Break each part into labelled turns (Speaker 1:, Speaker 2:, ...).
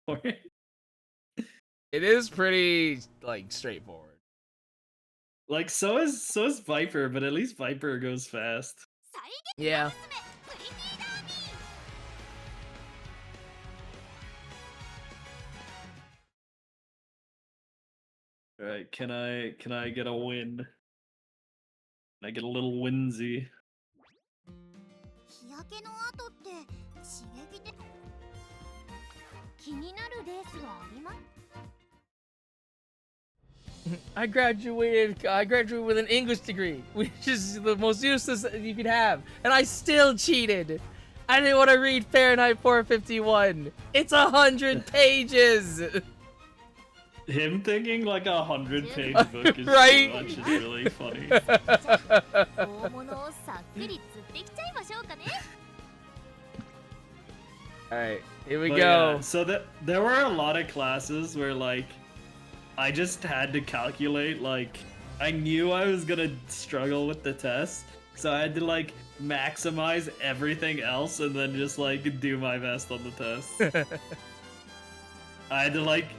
Speaker 1: for it.
Speaker 2: It is pretty like straightforward.
Speaker 1: Like so is Viper, but at least Viper goes fast.
Speaker 2: Yeah.
Speaker 1: All right, can I get a win? Can I get a little winsy?
Speaker 2: I graduated with an English degree, which is the most useless that you could have, and I still cheated. I didn't want to read Fahrenheit 451. It's 100 pages.
Speaker 1: Him thinking like 100-page book is
Speaker 2: Right?
Speaker 1: too much is really funny.
Speaker 2: Alright, here we
Speaker 1: But
Speaker 2: go.
Speaker 1: yeah, so there were a lot of classes where like I just had to calculate, like I knew I was gonna struggle with the test, so I had to like maximize everything else and then just like do my best on the test. I had to like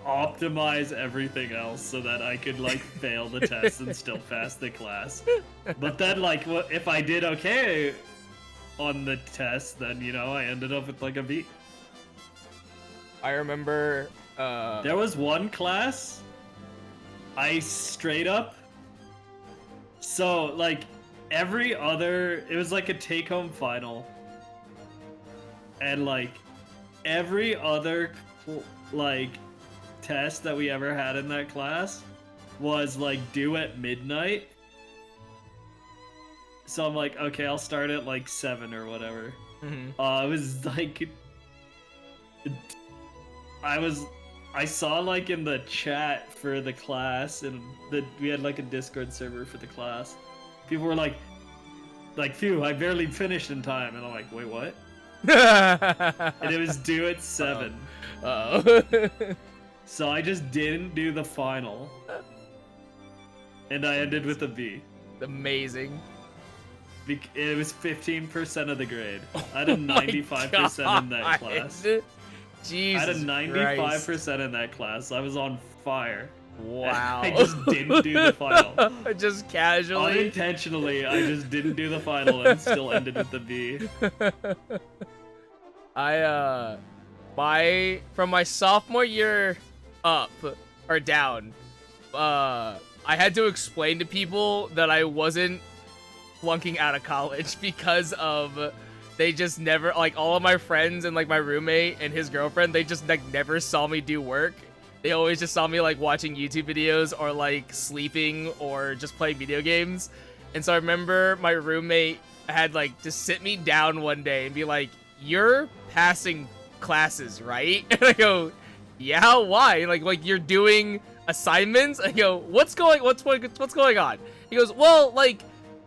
Speaker 1: optimize everything else so that I could like fail the test and still pass the class. But then like if I did okay on the test, then you know I ended up with like a B.
Speaker 2: I remember
Speaker 1: There was one class I straight up, so like every other, it was like a take-home final, and like every other like test that we ever had in that class was like due at midnight. So I'm like, okay, I'll start at like 7 or whatever. It was like I saw like in the chat for the class, and we had like a Discord server for the class. People were like, phew, I barely finished in time, and I'm like, wait, what? And it was due at 7.
Speaker 2: Uh-oh.
Speaker 1: So I just didn't do the final, and I ended with a B.
Speaker 2: Amazing.
Speaker 1: It was 15% of the grade. I had a 95% in that class.
Speaker 2: Jesus
Speaker 1: I had a 95%
Speaker 2: Christ.
Speaker 1: in that class. I was on fire.
Speaker 2: Wow.
Speaker 1: I just didn't do the final.
Speaker 2: Just casually.
Speaker 1: Unintentionally, I just didn't do the final and still ended with the B.
Speaker 2: From my sophomore year up or down, I had to explain to people that I wasn't flunking out of college because of they just never, like, all of my friends and like my roommate and his girlfriend, they just like never saw me do work. They always just saw me like watching YouTube videos or like sleeping or just playing video games. And so I remember my roommate had like to sit me down one day and be like, "You're passing classes, right?" And I go, "Yeah, why? Like you're doing assignments?" I go, what's going on?" He goes, "Well, like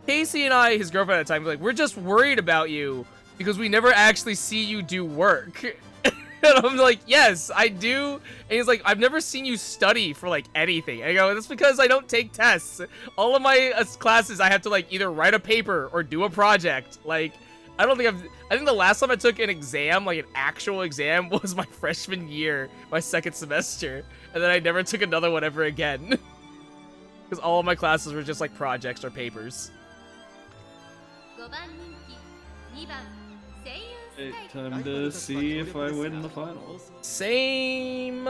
Speaker 2: Casey and I," his girlfriend at the time, was like, "We're just worried about you because we never actually see you do work." And I'm like, "Yes, I do." And he's like, "I've never seen you study for like anything." I go, "That's because I don't take tests. All of my classes, I have to like either write a paper or do a project. Like, I think the last time I took an exam, like an actual exam, was my freshman year, my second semester. And then I never took another one ever again. Because all of my classes were just like projects or papers."
Speaker 1: Hey, time to see if I win the finals.
Speaker 2: Same.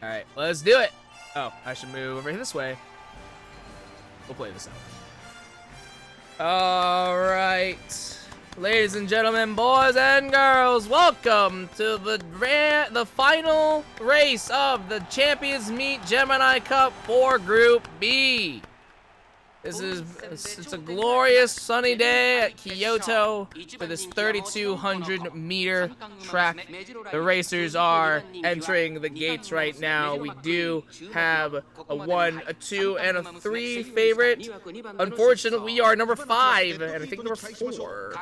Speaker 2: Alright, let's do it. Oh, I should move over this way. We'll play this out. Alright. Ladies and gentlemen, boys and girls, welcome to the final race of the Champions Meet Gemini Cup for Group B. It's a glorious sunny day at Kyoto for this 3,200 meter track. The racers are entering the gates right now. We do have a 1, a 2, and a 3 favorite. Unfortunately, we are number 5, and I think number 4.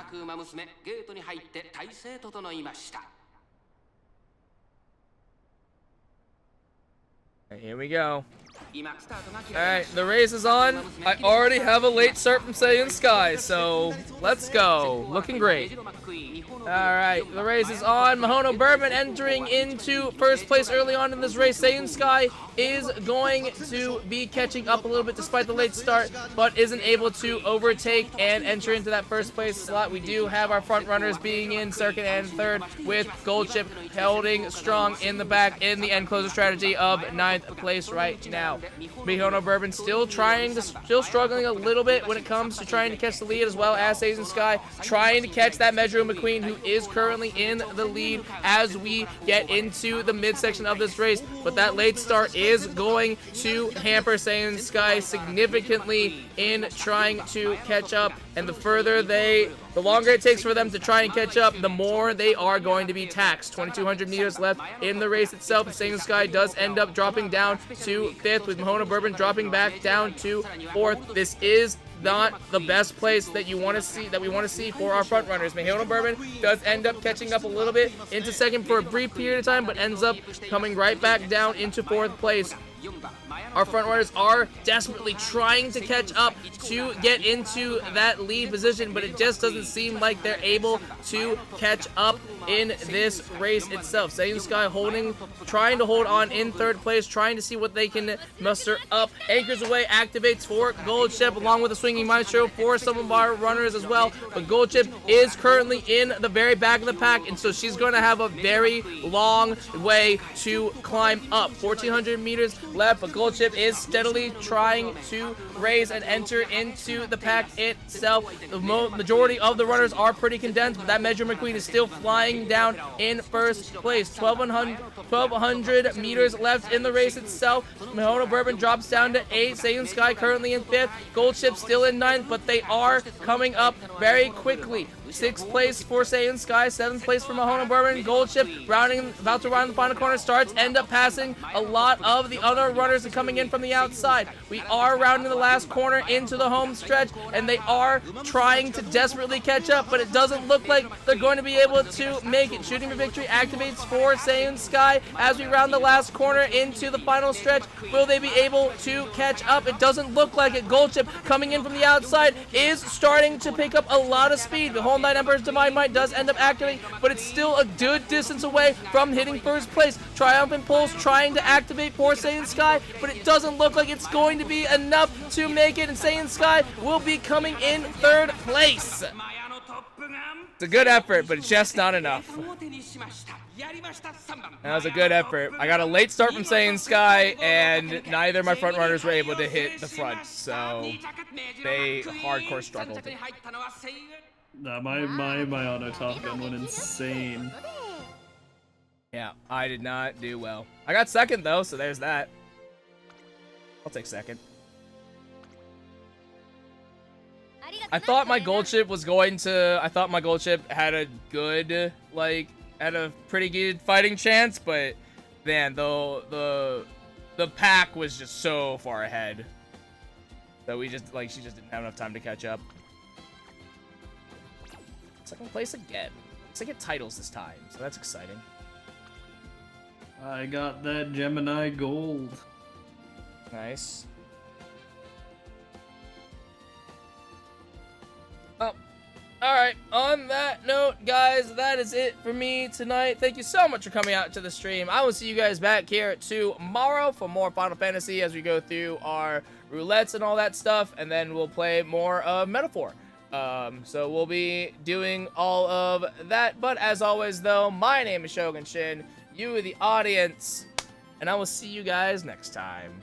Speaker 2: Here we go. Alright, the race is on. I already have a late start from Saiyan Sky, so let's go. Looking great. Alright, the race is on. Mahono Bourbon entering into first place early on in this race. Saiyan Sky is going to be catching up a little bit despite the late start, but isn't able to overtake and enter into that first place slot. We do have our front runners being in second and third, with Gold Chip holding strong in the back in the end closer strategy of 9th place right now. Mihono Bourbon still struggling a little bit when it comes to trying to catch the lead, as well as Saiyan Sky trying to catch that Metro McQueen, who is currently in the lead as we get into the midsection of this race. But that late start is going to hamper Saiyan Sky significantly in trying to catch up, and the longer it takes for them to try and catch up, the more they are going to be taxed. 2,200 meters left in the race itself. Saiyan Sky does end up dropping down to 5th, with Mahono Bourbon dropping back down to 4th. This is not the best place that we want to see for our front runners. Mahono Bourbon does end up catching up a little bit into second for a brief period of time, but ends up coming right back down into 4th place. Our front runners are desperately trying to catch up to get into that lead position, but it just doesn't seem like they're able to catch up in this race itself. Saiyan Sky trying to hold on in 3rd place, trying to see what they can muster up. Anchors away, activates for Gold Chip, along with a swinging maestro for some of our runners as well. But Gold Chip is currently in the very back of the pack, and so she's going to have a very long way to climb up. 1,400 meters left, but Gold Chip is steadily trying to raise and enter into the pack itself. The majority of the runners are pretty condensed, but that Metro McQueen is still flying down in first place. 1,200 meters left in the race itself. Mahono Bourbon drops down to 8th. Saiyan Sky currently in 5th. Gold Chip still in 9th, but they are coming up very quickly. 6th place for Saiyan Sky, 7th place for Mahono Bourbon. Gold Chip about to round the final corner, end up passing a lot of the other runners and coming in from the outside. We are rounding the last corner into the home stretch, and they are trying to desperately catch up, but it doesn't look like they're going to be able to make it. Shooting for Victory activates for Saiyan Sky as we round the last corner into the final stretch. Will they be able to catch up? It doesn't look like it. Gold Chip coming in from the outside is starting to pick up a lot of speed. The whole Night Emperor's Divine Might does end up activating, but it's still a good distance away from hitting first place. Triumphant Pulse trying to activate for Saiyan Sky, but it doesn't look like it's going to be enough to make it, and Saiyan Sky will be coming in 3rd place. It's a good effort, but it's just not enough. That was a good effort. I got a late start from Saiyan Sky, and neither of my front runners were able to hit the front, so they hardcore struggled.
Speaker 1: Nah, my auto Top Gun went insane.
Speaker 2: Yeah, I did not do well. I got 2nd though, so there's that. I'll take 2nd. I thought my Gold Chip had a good, had a pretty good fighting chance, but man, the pack was just so far ahead that she just didn't have enough time to catch up. 2nd place again. Looks like I get titles this time, so that's exciting.
Speaker 1: I got that Gemini gold.
Speaker 2: Nice. Oh, alright, on that note, guys, that is it for me tonight. Thank you so much for coming out to the stream. I will see you guys back here tomorrow for more Final Fantasy as we go through our roulettes and all that stuff, and then we'll play more of Metaphor. So we'll be doing all of that, but as always, though, my name is Shogun Shin, you, the audience, and I will see you guys next time.